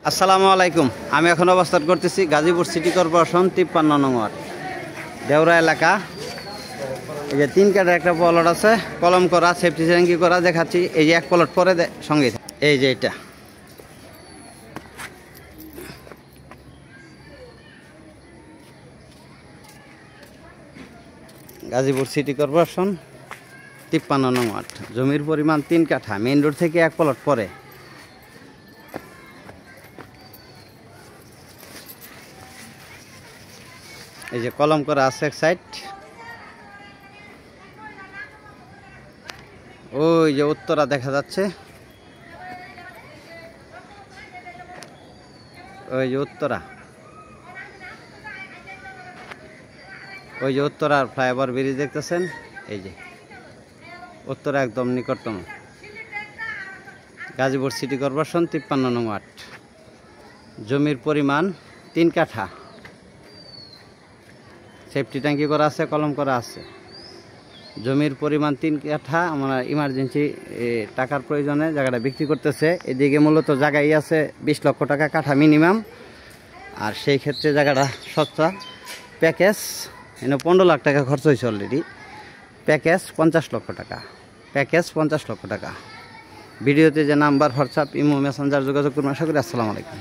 আসসালামু আলাইকুম। আমি এখন অবস্থান করতেছি গাজীপুর সিটি কর্পোরেশন 53 নং ওয়ার্ড দেওরা এলাকা। এই যে 3 কাঠার একটা প্লট আছে, কলম করা, সেফটি ট্যাঙ্কি করা দেখাচ্ছি। এই যে এক প্লট পরে সঙ্গে এই যে এটা গাজীপুর সিটি কর্পোরেশন 53 নং ওয়ার্ড। জমির পরিমাণ 3 কাঠা, মেইন রোড থেকে এক প্লট পরে। এই যে কলম করা আছে এক সাইড, ওই যে উত্তরা দেখা যাচ্ছে, ওই যে উত্তরা, ওই যে উত্তরার ফ্লাইওভার ব্রিজ দেখতেছেন। এই যে উত্তরা একদম নিকটতম, গাজীপুর সিটি কর্পোরেশন 53 নং ওয়ার্ড। জমির পরিমাণ 3 কাঠা, সেফটি ট্যাঙ্কি করা আছে, কলম করা আছে। জমির পরিমাণ 3 কাঠা। আমরা ইমার্জেন্সি টাকার প্রয়োজনে জায়গাটা বিক্রি করতেছে। এদিকে মূলত জায়গায় আছে 20 লক্ষ টাকা কাঠা মিনিমাম, আর সেই ক্ষেত্রে জায়গাটা সস্তা। প্যাকেজ এনে 15 লাখ টাকা খরচ হয়েছে অলরেডি। প্যাকেজ 50 লক্ষ টাকা, প্যাকেজ 50 লক্ষ টাকা। ভিডিওতে যে নাম্বার, হোয়াটসঅ্যাপ, ইমো, মেসেঞ্জার যোগাযোগ করুন। আশা করি। আসসালামু আলাইকুম।